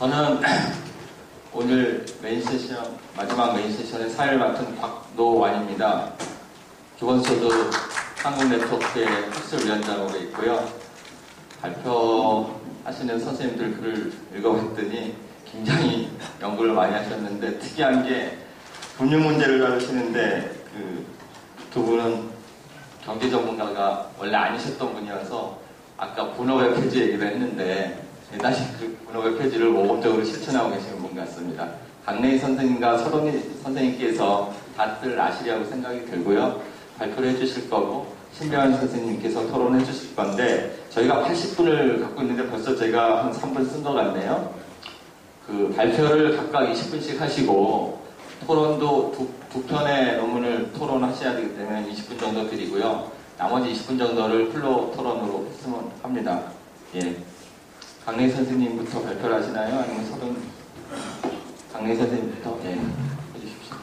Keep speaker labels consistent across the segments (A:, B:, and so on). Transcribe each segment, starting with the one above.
A: 저는 오늘 메인 세션, 마지막 메인 세션의 사회를 맡은 박노완입니다. 기본소득 한국네트워크의 학술위원장으로 있고요. 발표하시는 선생님들 글을 읽어봤더니 굉장히 연구를 많이 하셨는데 특이한 게 금융 문제를 다루시는데 두 분은 경제 전문가가 원래 아니셨던 분이어서 아까 분업의 폐지 얘기를 했는데 다시 그 분업의 폐지를 모범적으로 실천하고 계시는 분 같습니다. 강래희 선생님과 서동희 선생님께서 다들 아시리라고 생각이 들고요. 발표를 해주실 거고 신병환 선생님께서 토론해 주실 건데 저희가 80분을 갖고 있는데 벌써 제가 한 3분 쓴 것 같네요. 그 발표를 각각 20분씩 하시고 토론도 두 편의 논문을 토론하셔야 되기 때문에 20분 정도 드리고요. 나머지 20분 정도를 플로어 토론으로 했으면 합니다. 예. 강래희 선생님부터 발표를 하시나요? 아니면 강래희 선생님부터? 예. 해주십시오.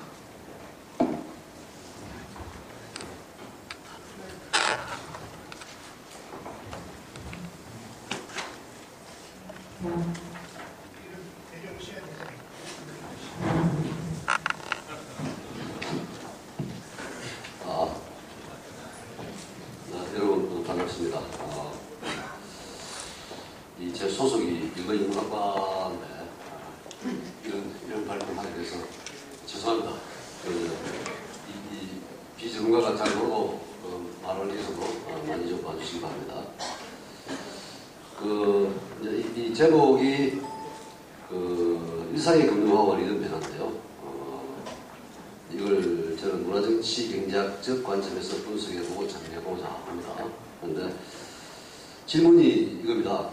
B: 여러분 반갑습니다. 제 소속이 인문학과인데 이런 발표를 하게 돼서 죄송합니다. 이 비전문가가 잘 모르고 말을 해서도 많이 좀 봐주시기 바랍니다. 이 제목이 일상의 금융화와 리듬 변화인데요. 이걸 저는 문화정치 경제학적 관점에서 분석해보고 정리해보고자 합니다. 그런데 질문이 이겁니다.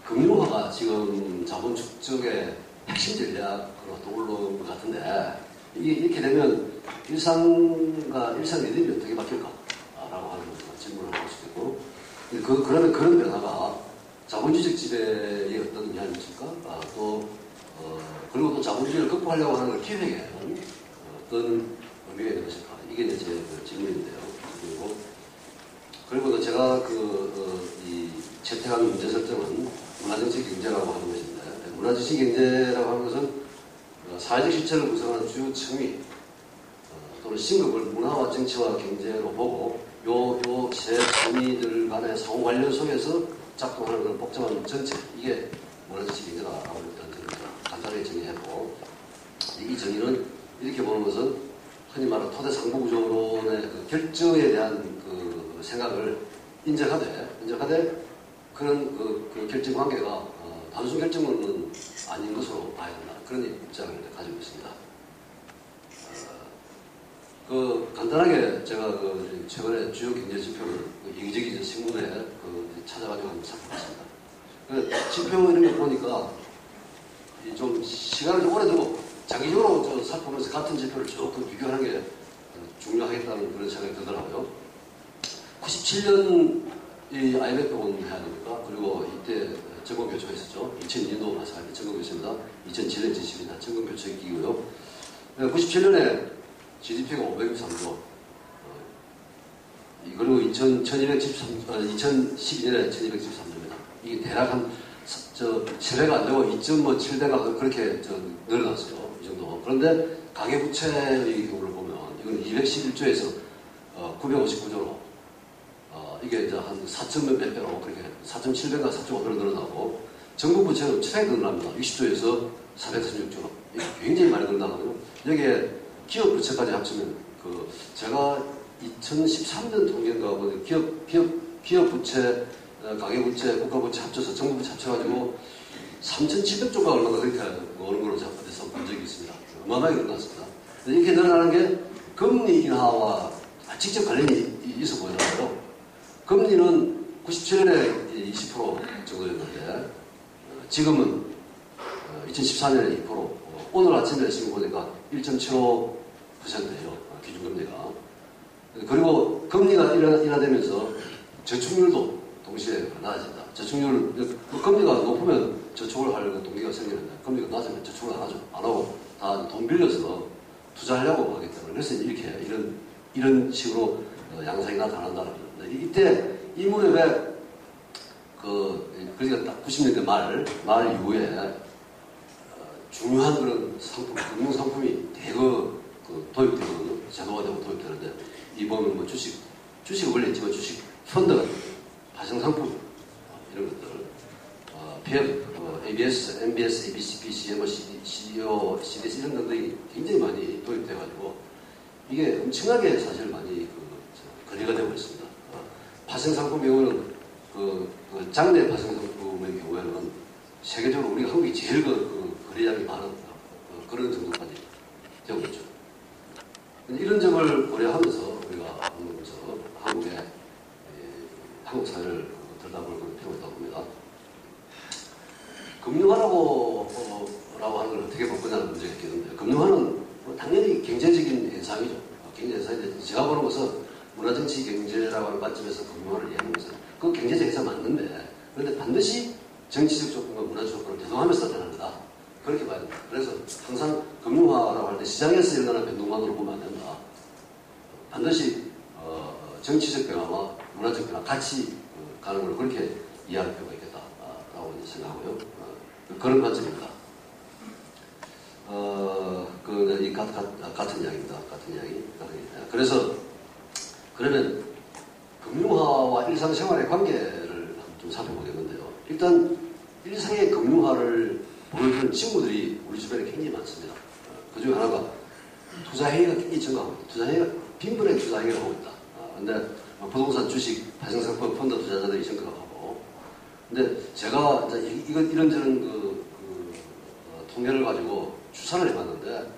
B: 금융화가 지금 자본 축적의 핵심 전략으로 떠오르는 것 같은데 이게 이렇게 되면 일상 리듬이 어떻게 바뀔까? 라고 하는 질문을 할 수도 있고 그러면 그런 변화가 자본주의적 지배에 어떤 영향을 미칠까? 그리고 또 자본주의를 극복하려고 하는 기획에 어떤 의미가 있는 것일까? 이게 이제 제 질문인데요. 그리고 또 제가 이 채택한 문제 설정은 문화정치 경제라고 하는 것인데, 문화정치 경제라고 하는 것은 사회적 실체를 구성하는 주요 층위 또는 신급을 문화와 정치와 경제로 보고 요 세 층위들 간의 상호 관련 속에서 작동하는 그런 복잡한 전체, 이게 문화정치 경제라고 하는 간단하게 정의해도, 이 정의는 이렇게 보는 것은 흔히 말하는 토대 상부 구조론의 결정에 대한 생각을 인정하되 그런 결정 관계가 단순 결정은 아닌 것으로 봐야 된다. 그런 입장을 가지고 있습니다. 간단하게 제가 최근에 주요 경제 지표를 여기저기 신문에 찾아가지고 한번 살펴봤습니다. 지표 이런 거 보니까 좀 시간을 좀 오래 두고 장기적으로 살펴보면서 같은 지표를 조금 비교하는 게 중요하겠다는 그런 생각이 들더라고요. 97년 이 IMF 본 해야 됩니까? 그리고 이때 정권교체가 있었죠. 2002년도 마찬가지 정권교체입니다. 2007년, 2012년 정권교체 기고요. 97년에 GDP가 563조. 그리고 2012년에 1213조입니다. 이게 대략 한 3배가 안 되고 2.7배가 그렇게 늘어났어요. 이 정도. 그런데 가계부채의 경우를 보면 이건 211조에서 959조로 이게 이제 한 4몇 배로 그렇게 4.7배가 4.5배로 늘어나고 정부 부채는 최대 늘어납니다. 60조에서 446조로. 이게 굉장히 많이 늘어나거든요. 여기에 기업 부채까지 합치면 제가 2013년 통계인가 보니 기업 부채, 가계 부채, 국가 부채 합쳐서 정부 부채 합쳐가지고 3,700조가 얼마나 그렇게 오는 걸로 제가 어디서 본 적이 있습니다. 어마어마하게 늘어났습니다. 이렇게 늘어나는 게 금리 인하와 직접 관련이 있어 보이더라고요. 금리는 97년에 20% 정도였는데 지금은 2014년에 2%, 오늘 아침에 지금 보니까 1.75%예요. 기준금리가. 그리고 금리가 인하되면서 저축률도 동시에 낮아진다. 저축률, 금리가 높으면 저축을 할 동기가 생기는데 금리가 낮으면 저축을 안 하고 다 돈 빌려서 투자하려고 하기 때문에 그래서 이렇게 이런 식으로 양상이 나타난다는 거죠. 이때 이 무렵에 그러니까 딱 90년대 말 이후에 중요한 그런 상품, 금융 상품이 대거 도입되거든요. 제도가 되고 도입되는데, 이 보면 뭐 주식을 원래 있지만 주식 펀드, 발생 상품, 이런 것들, PF, ABS, MBS, ABC, BCM, CDO, CDS 이런 것들이 굉장히 많이 도입돼가지고, 이게 엄청나게 사실 많이 거래가 되고 있습니다. 발생 상품의 경우는 장내 발생 상품의 경우에는 세계적으로 우리가 한국이 제일 거래량이 많은 그런 정도까지 되고 있죠. 이런 점을 고려하면서 우리가 한국의 한국 사회를 들여다볼 필요가 있다고 봅니다. 금융화라고 하는 걸 어떻게 볼 거냐는 문제가 있겠는데, 금융화는 당연히 경제적인 현상이죠. 경제 현상인데, 제가 보는 것은 문화정치 경제라고 하는 관점에서 금융화를 이해하는 것은 그 경제적 현상 맞는데, 그런데 반드시 정치적 조건과 문화적 조건을 대동하면서 나타나는 거다. 그렇게 봐야 된다. 그래서 항상 금융화라고 할 때 시장에서 일어나는 변동만으로 보면 안 된다. 반드시 정치적 변화와 문화적 변화 같이 가는 걸 그렇게 이해할 필요가 있겠다라고 생각하고요. 그런 관점입니다. 이 같은 이야기입니다. 같은 이야기. 그래서 그러면 금융화와 일상생활의 관계를 좀 살펴보겠는데요. 일단 일상의 금융화를 보여주는 친구들이 우리 주변에 굉장히 많습니다. 그중 하나가 투자행위가 굉장히 증가하고 있다. 투자행위가 빈번하게 투자행위를 하고 있다. 근데 부동산, 주식, 발생상품, 펀드 투자자들이 증가하고. 근데 제가 이런저런 통계를 가지고 추산을 해봤는데,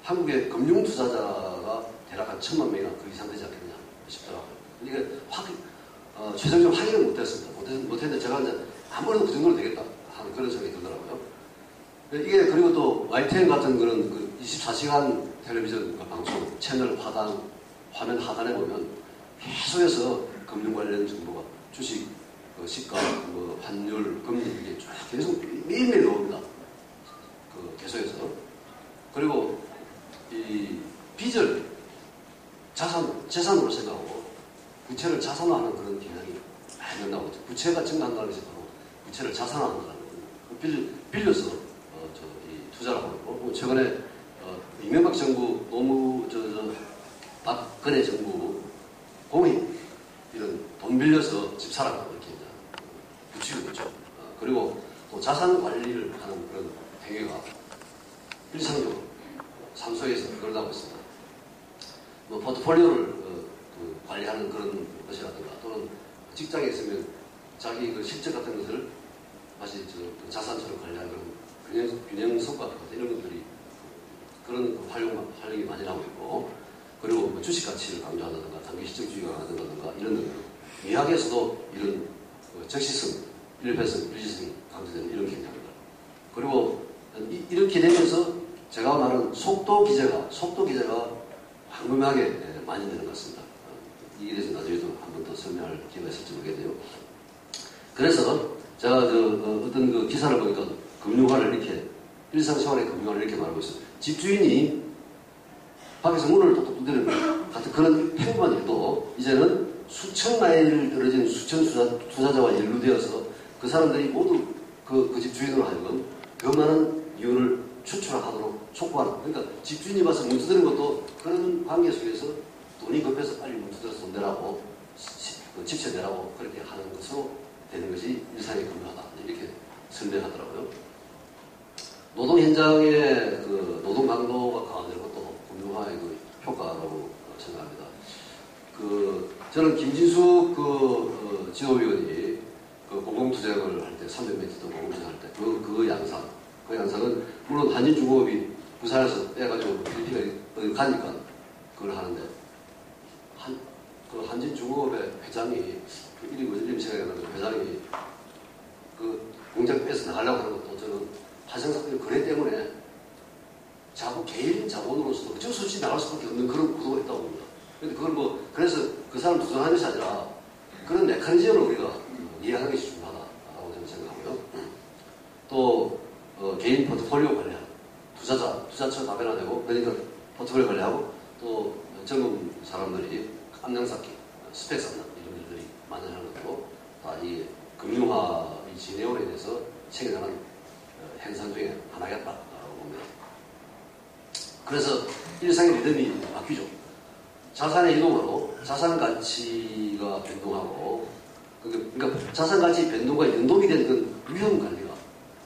B: 한국의 금융 투자자가 대략 한 1,000만 명이나 그 이상 되지 않겠느냐 싶더라고요. 이게 최종적으로 확인을 못했습니다. 못했는데 제가 이제 아무래도 그 정도로 되겠다 하는 그런 생각이 들더라고요. 이게 그리고 또 YTN 같은 그런 24시간 텔레비전 방송 채널 화면 하단에 보면 계속해서 금융 관련 정보가 주식, 시가, 환율, 금리 이게 쫙 계속 매일매일 나옵니다. 계속해서. 그리고 이 빚을 재산으로 생각하고 부채를 자산화하는 그런 경향이 많이 된다고 하죠. 부채가 증가한다는 것이 바로 부채를 자산화한다는 거예요. 빌려서 투자를 하고 있고, 최근에 이명박 정부 박근혜 정부 공익 이런 돈 빌려서 집 사라고 이렇게 붙이고 있죠. 그리고 또 자산 관리를 하는 그런 행위가 일상적으로 삶속에서 늘어나고 있습니다. 포트폴리오를 관리하는 그런 것이라든가, 또는 직장에 있으면 자기 실적 같은 것을 마치 자산처럼 관리하는 그런 균형 성과 같은 이런 것들이 그런 활용이 많이 나오고 있고, 그리고 주식 가치를 강조한다든가, 단기 실적주의가 강조한다든가, 이런 것들. 미학에서도 이런 적시성, 일회성, 일지성이 강조되는 이런 경향입니다. 그리고 이렇게 되면서 제가 말하는 속도 기제가 황금하게 많이 되는 것 같습니다. 이에 대해서 나중에도 한 번 더 설명할 기회가 있을지 모르겠네요. 그래서 제가 어떤 기사를 보니까 금융화를 이렇게, 일상생활의 금융화를 이렇게 말하고 있어요. 집주인이 밖에서 문을 톡톡 두드리는 같은 그런 평범한 일도 이제는 수천 마일을 떨어진 수천 투자자와 연루되어서 그 사람들이 모두 그 집주인으로 하여금 더 많은 이윤을 추출하도록 촉구하는. 그러니까 집주인이 와서 문 두드리는 것도 그런 관계 속에서 돈이 급해서 빨리 문 두드려서 돈 내라고, 집세 내라고 그렇게 하는 것으로 되는 것이 일상의 금융화다. 이렇게 설명하더라고요. 노동 현장의 노동 강도가 강화되는 것도 금융화의 효과라고 생각합니다. 저는 김진숙 지도위원이 공공투쟁을 할 때, 300m 공공투쟁 할 때, 그 양상은, 물론 한진중공업이 부산에서 빼가지고 필리핀에 어디 가니까 그걸 하는데, 한진중공업의 회장이, 이름 생각이 나는데, 회장이 공장 빼서 나가려고 하는 것도 저는 발생사건의 거래 때문에 자꾸 개인 자본으로서도 어쩔 수 없이 나갈 수밖에 없는 그런 구도가 있다고 봅니다. 근데 그걸 그래서 그 사람 두둔하는 것이 아니라 그런 메커니즘을 우리가 이해하는 것이 중요하다고 저는 생각하고요. 또, 개인 포트폴리오 관리하는 투자처 다변화되고, 그러니까 포트폴리오 관리하고, 또 젊은 사람들이 깜냥 쌓기, 스펙 쌓는 이런 일들이 많이 하는 것도 다 이 금융화 이 진행으로 인해서 생겨나는 현상 중에 하나겠다라고 봅니다. 그래서 일상의 리듬이 바뀌죠. 자산의 이동으로 자산 가치가 변동하고, 그러니까 자산 가치 변동과 연동이 되는 그 위험 관리가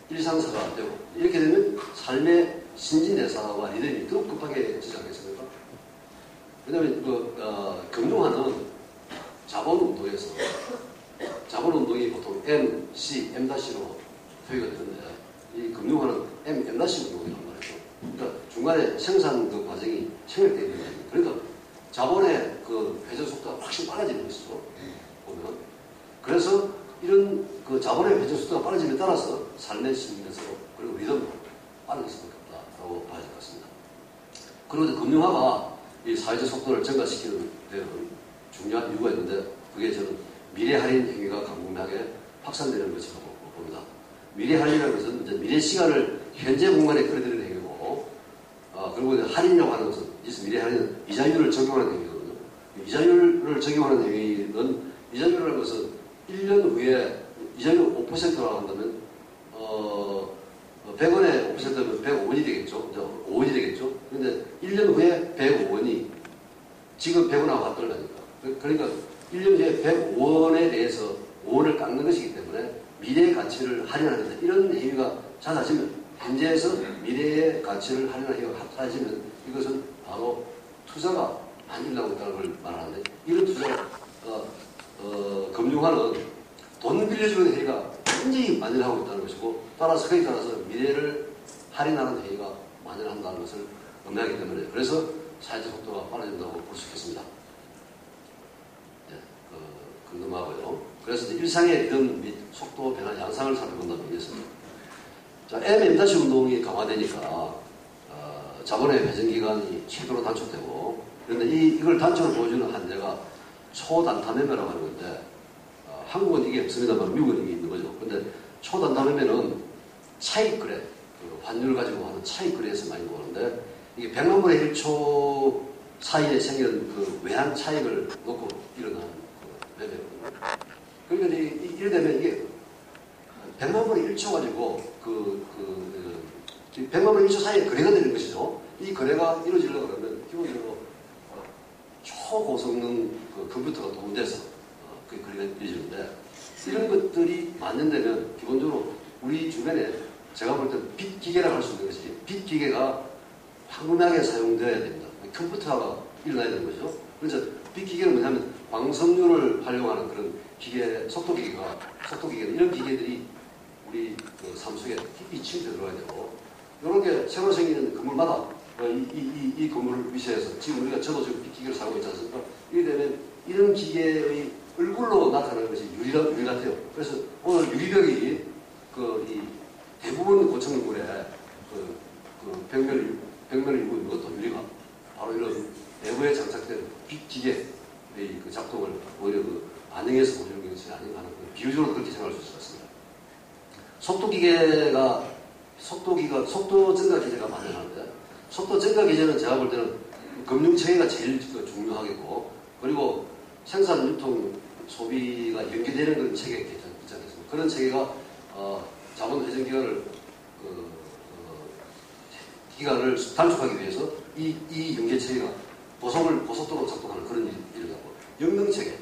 B: 일상사가 되고, 이렇게 되면 삶의 신진대사와 리듬이 더욱 급하게 지지 않겠습니까? 왜냐하면 금융화는 자본운동에서 자본운동이 보통 M, C, M-로 표기가 되는데, 이 금융화는 M, M-운동이란 말이죠. 그러니까 중간에 생산 그 과정이 생략되어 있는 거예요. 그러니까 자본의 그 회전 속도가 확실히 빨라지는 것이죠. 보면. 그래서 이런 그 자본의 회전 속도가 빨라짐에 따라서 삶의 신진대사로 그리고 리듬도 빠르게 수밖에 없다라고 봐야 될 것 같습니다. 그리고 이제 금융화가 이 사회적 속도를 증가시키는 데는 중요한 이유가 있는데, 그게 저는 미래 할인 행위가 강력하게 확산되는 것이라고 봅니다. 미래 할인이라는 것은 이제 미래 시간을 현재 공간에 끌어들이는 행위고, 그리고 이제 할인이라고 하는 것은 미래 할인은 이자율을 적용하는 행위거든요. 이자율을 적용하는 행위는, 이자율이라는 것은 1년 후에 이자율 5%라고 한다면 100원에 5%면 105원이 되겠죠. 5원이 되겠죠. 그런데 1년 후에 105원이 지금 100원하고 같더라니까. 그러니까 1년 후에 105원에 대해서 5원을 깎는 것이기 때문에 미래의 가치를 할인하는데, 이런 행위가 잦아지면, 현재에서 미래의 가치를 할인하는 행위가 잦아지면 이것은 바로 투자가 많이 일어나고 있다는 걸 말하는데, 이런 투자가 금융화는 돈 빌려주는 행위가 굉장히 만연하고 있다는 것이고, 따라서 그에 따라서 미래를 할인하는 행위가 만연한다는 것을 의미하기 때문에, 그래서 사회적 속도가 빨라진다고 볼 수 있겠습니다. 네, 넘어가고요. 그래서 이제 일상의 리듬 및 속도 변화 양상을 살펴본다면 이겠습니다. 자, M-운동이 강화되니까 자본의 회전기간이 최대로 단축되고, 그런데 이걸 단축을 보여주는 한계가 초단타 매매라고 하는 건데, 한국은 이게 없습니다만 미국은 이게 있는 거죠. 근데 초단타 매매는 차익 거래, 환율 가지고 하는 차익 거래에서 많이 보는데, 이게 100만 분의 1초 사이에 생기는 그 외환 차익을 놓고 일어나는 그 매매거든요. 그러니까 이래 되면 이게 100만 분의 1초 가지고 100만 분의 1초 사이에 거래가 되는 것이죠. 이 거래가 이루어지려고 그러면 기본적으로 초고성능 그 컴퓨터가 도움돼서 그 거래가 이루어지는데, 이런 것들이 만연되면 기본적으로 우리 주변에 제가 볼 때는 빅기계라고 할 수 있는 것이, 빅기계가 황금하게 사용되어야 됩니다. 컴퓨터가 일어나야 되는 거죠. 그래서 빅기계는 뭐냐면 광섬유를 활용하는 그런 기계, 속도기계는 이런 기계들이 우리 그 삶 속에 깊이 침투 들어가야 되고, 이렇게 새로 생기는 건물마다 이 건물을 위시해서 지금 저도 지금 빅기계를 사용하고 있지 않습니까? 이렇게 되면 이런 기계의 얼굴로 나타나는 것이 유리 같아요. 그래서 오늘 유리벽이 이 대부분 고층 건물에 벽면을 이루고 있는 것도 유리가 바로 이런 내부에 장착된 빅기계의 그 작동을 오히려 반영해서 보여주는 것이 아닌가 하는 비유적으로 그렇게 생각할 수 있을 것 같습니다. 속도 증가 기제가 만연하는데, 속도 증가 기제는 제가 볼 때는 금융체계가 제일 중요하겠고, 그리고 생산, 유통, 소비가 연계되는 그런 체계가 있지 않겠습니까? 그런 체계가 자본 회전 기간을 단축하기 위해서 이 연계 체계가 고속도로 작동하는 그런 일을 하고, 영능체계,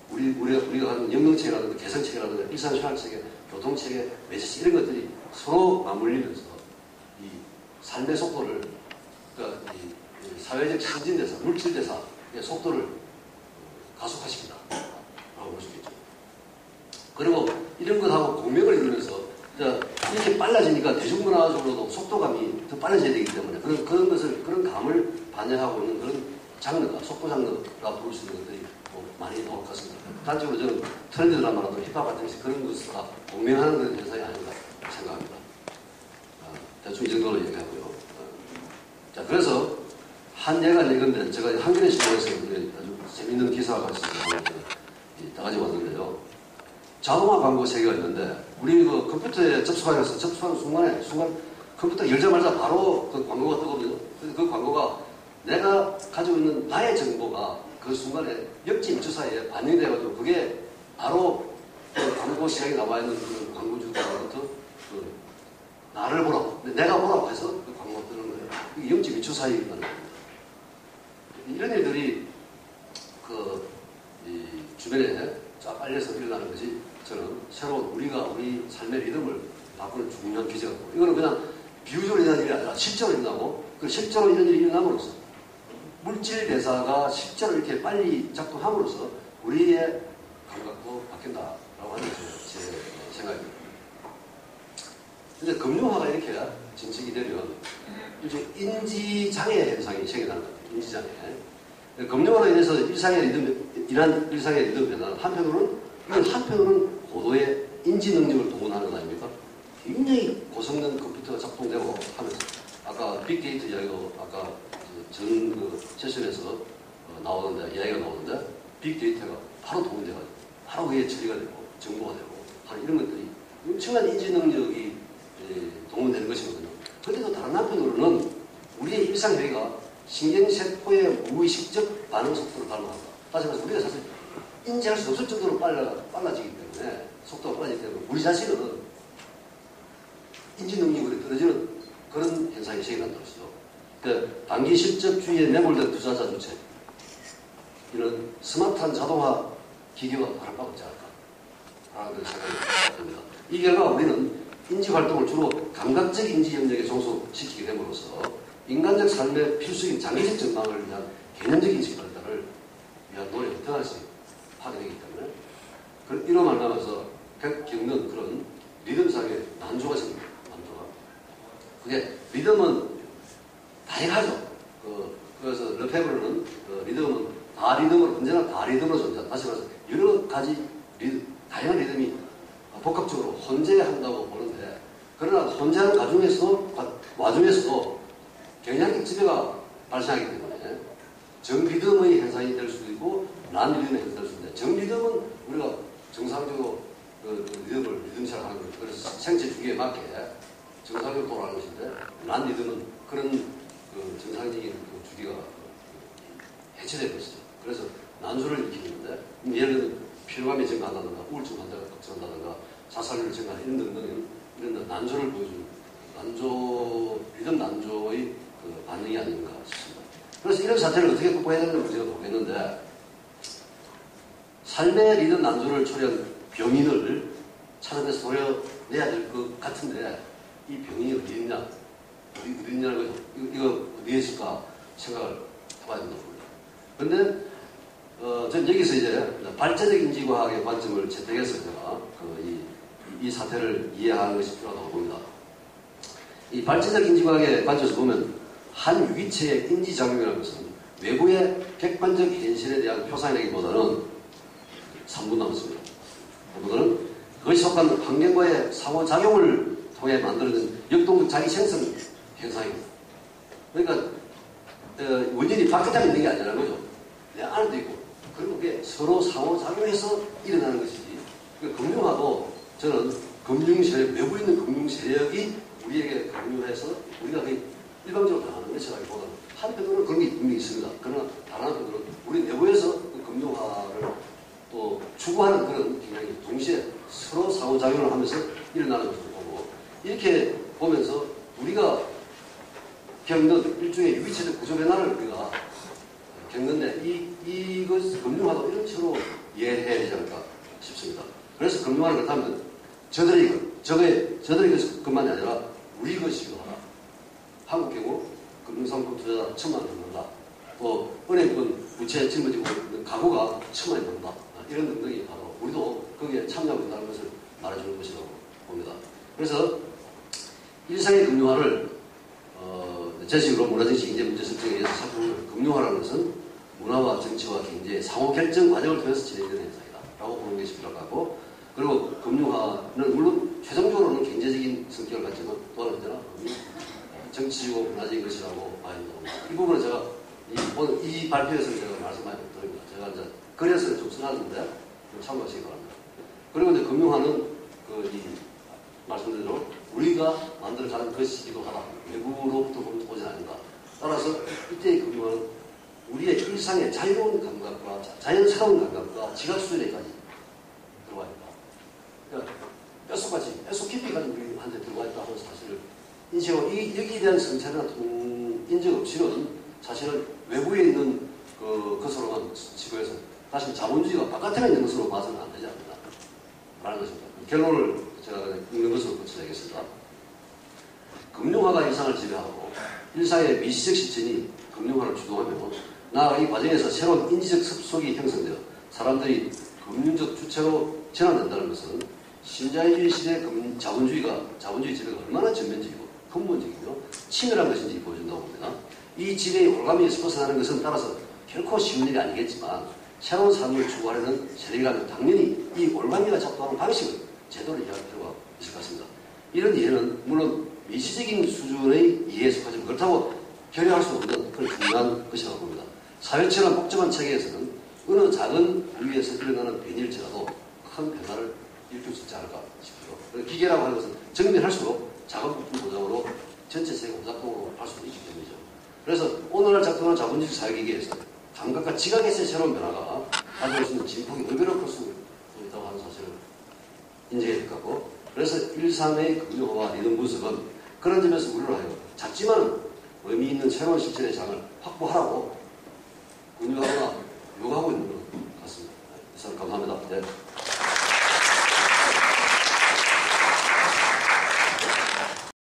B: 우리가 하는 영능체계라든가 개성체계라든가 일상생활체계, 교통체계, 매체체 이런 것들이 서로 맞물리면서 이 삶의 속도를, 그러니까 이 사회적 신진대사, 물질대사의 속도를 가속화시킨다 라고 볼 수 있겠죠. 그리고 이런 것하고 공명을 이루면서 이렇게 빨라지니까 대중문화적으로도 속도감이 더 빨라져야 되기 때문에 그런 감을 반영하고 있는 그런 장르가, 속도 장르가 부를 수 있는 것들이 많이 나올 것 같습니다. 단적으로 저는 트렌드 드라마라도 힙합 같은 것이 그런 것과 공명하는 그런 현상이 아닌가 생각합니다. 대충 이 정도로 얘기하고요. 자, 그래서 한 예가 이건데, 제가 한겨레 신문에서 아주 재밌는 기사가 있어서 따가지고 왔는데요. 자동화 광고 3개가 있는데, 우리 그 컴퓨터에 접속하는 순간 컴퓨터 열자마자 바로 그 광고가 뜨거든요. 그 광고가 내가 가지고 있는 나의 정보가 그 순간에 역지 1초 사이에 반영돼가지고 그게 바로 그 광고 시장에 나와 있는 그 광고주들로부터 그 나를 보라고, 내가 보라고 해서 그 광고가 뜨는 거예요. 이게 0.2초 사이에 일어나는 겁니다. 이런 일들이 이 주변에 쫙 알려서 일어나는 것이 저는 새로운 우리 삶의 리듬을 바꾸는 중요한 기제가 있고, 이거는 그냥 비유적으로 일어나는 일이 아니라 실제로 일어나고, 그 실제로 이런 일이 일어남으로써 물질 대사가 실제로 이렇게 빨리 작동함으로써 우리의 감각도 바뀐다라고 하는 게 제 생각입니다. 이제 금융화가 이렇게 진척이 되면 이제 인지장애 현상이 생겨나는 것 같아요. 인지장애. 금융화로 인해서 일상의 리듬 변화는 한편으로는 고도의 인지 능력을 동원하는 것 아닙니까? 굉장히 고성능 컴퓨터가 작동되고 하면서 아까 빅데이터 이야기도 아까 전 세션에서 이야기가 나오는데 빅데이터가 바로 동원돼가지고 바로 그게 처리가 되고 정보가 되고 하는 이런 것들이 엄청난 인지 능력이 동원되는 것이거든요. 그런데도 다른 한편으로는 우리의 일상회의가 신경세포의 무의식적 반응 속도를 닮아간다. 다시 말해서 우리가 사실 인지할 수 없을 정도로 빨라지기 때문에, 속도가 빨라지기 때문에 우리 자신은 인지 능력이 떨어지는 그런 현상이 생겨난다는 것이죠. 그 단기 실적주의에 매몰된 투자자 주체, 이런 스마트한 자동화 기계와 다를 바 없지 않을까 하는 생각이 듭니다. 이 결과 우리는 인지 활동을 주로 감각적 인지 영역에 종속시키게 됨으로써 인간적 삶의 필수인 장기적 전망을 위한 개념적 인식 발달을 위한 노력을 더 하나씩 하게 되기 때문에 이로 말미암아서 겪는 그런 리듬상의 난조가 생깁니다. 난조가. 그게 리듬은 다양하죠. 그래서 르페브르는 리듬은 언제나 다 리듬으로 존재한다. 다시 말해서 여러 가지 다양한 리듬이 복합적으로 혼재한다고 보는데, 그러나 혼재하는 와중에서도 경향적 지배가 발생하기 때문에 정리듬의 현상이 될 수도 있고 난리듬의 현상이 될 수도 있는데, 정리듬은 우리가 정상적으로 리듬처럼 하는 거죠. 그래서 생체 주기에 맞게 정상적으로 돌아가는 것인데, 난리듬은 그런 정상적인 주기가 해체될 것이죠. 그래서 난조를 일으키는데, 예를 들면 피로감이 증가한다든가 우울증 환자가 걱정한다든가 자살률이 증가하는 이런 등등 이런 난조를 보여주는 리듬 난조의 반응이 아닌가 싶습니다. 그래서 이런 사태를 어떻게 극복해야 되는 문제가 보겠는데, 삶의 리듬 난조를 초래한 병인을 찾아내서 도려내야 될 것 같은데, 이 병인이 어디 있냐? 어디 있냐는 거죠. 이거 어디에 있을까 생각을 해봐야 된다고 봅니다. 그런데 전 여기서 이제 발전적 인지과학의 관점을 채택해서 제가 이 사태를 이해하는 것이 필요하다고 봅니다. 이 발전적 인지과학의 관점에서 보면 한 유기체의 인지작용이라는 것은 외부의 객관적 현실에 대한 표상이라기보다는 3분 남았습니다. 그보다는 그것이 속한 환경과의 상호작용을 통해 만들어진 역동적 자기생성 현상입니다. 그러니까 원인이 밖에 있는 게 아니라는 거죠. 내 안에도 있고, 그리고 그게 서로 상호작용해서 일어나는 것이지. 그러니까 금융화도 저는 외부에 있는 금융 세력이 우리에게 강요해서 우리가 일방적으로 당하는 것이라기보다는 한편으로는 그런 게 분명히 있습니다. 그러나 다른 한편으로는 우리 내부에서 그 금융화를 또 추구하는 그런 경향이 동시에 서로 상호작용을 하면서 일어나는 것을 보고, 이렇게 보면서 우리가 겪는 일종의 유기체적 구조 변화를 우리가 겪는데, 이것 금융화도 이런 식으로 이해해야 되지 않을까 싶습니다. 그래서 금융화를 그렇다면 저들의 것만이 아니라 우리 것이기도 하다. 한국 경우 금융상품 투자자 1,000만 원 넘는다. 또 은행권 부채 짊어지고 있는 가구가 1,000만이 넘는다. 이런 등등이 바로 우리도 거기에 참여하고 있다는 것을 말해주는 것이라고 봅니다. 그래서 일상의 금융화를 제 식으로 문화정치 경제 문제 설정에 의해서 살펴보면, 금융화라는 것은 문화와 정치와 경제의 상호 결정 과정을 통해서 진행되는 현상이다 라고 보는 것이 필요하고, 그리고 금융화는 물론 최종적으로는 경제적인 성격을 갖지만 또 하나 언제나 정치적이고 문화적인 것이라고 봐야 된다고. 이 부분은 제가 오늘 이 발표에서는 제가 말씀 많이 못 드립니다. 제가 이제 글에서는 좀 써놨는데 좀 참고하시기 바랍니다. 그리고 이제 금융화는 말씀드린 대로 우리가 만들어가는 것이기도 하다. 외부로부터 오지 않는다. 따라서 이때의 금융화는 우리의 일상의 자유로운 감각과 자연스러운 감각과 지각 수준에까지 들어와 있다. 인식하고 여기에 대한 성찰이나 인적 없이는 사실은 외부에 있는 것으로만 지구에서 사실 자본주의가 바깥에 있는 것으로 봐서는 안 되지 않는다 라는 것입니다. 결론을 제가 읽는 것으로 끝내겠습니다. 금융화가 일상을 지배하고 일상의 미시적 실천이 금융화를 주도하며 나아가 이 과정에서 새로운 인지적 습속이 형성되어 사람들이 금융적 주체로 전환된다는 것은 신자유주의 시대의 자본주의 지배가 얼마나 전면적이고 근본적이며 치밀한 것인지 보여준다고 봅니다. 이 지배의 올가미에서 벗어나는 것은 따라서 결코 쉬운 일이 아니겠지만 새로운 삶을 추구하려는 세력이라면 당연히 이 올가미가 작동하는 방식을 제대로 이해할 필요가 있을 것 같습니다. 이런 이해는 물론 미시적인 수준의 이해에 속하지만 그렇다고 결여할 수 없는 그런 중요한 것이라고 봅니다. 사회처럼 복잡한 체계에서는 어느 작은 부위에서 일어나는 변일지라도 큰 변화를 일으킬 수 있지 않을까 싶어요. 기계라고 하는 것은 정밀할수록 작은 부품 도장으로 전체 세계 오작동으로 할 수도 있기 때문이죠. 그래서 오늘날 작동하는 자본주의 사회기계에서 감각과 지각에서의 새로운 변화가 가져올 수 있는 진폭이 의외로 클 수 있다고 하는 사실을 인정해야 될 것 같고, 그래서 1.3의 금융화와 리듬 분석은 그런 점에서 우리를 하여 작지만 의미 있는 새로운 실천의 장을 확보하라고 권유하거나 요구하고 있는 것 같습니다. 이상 감사합니다. 네.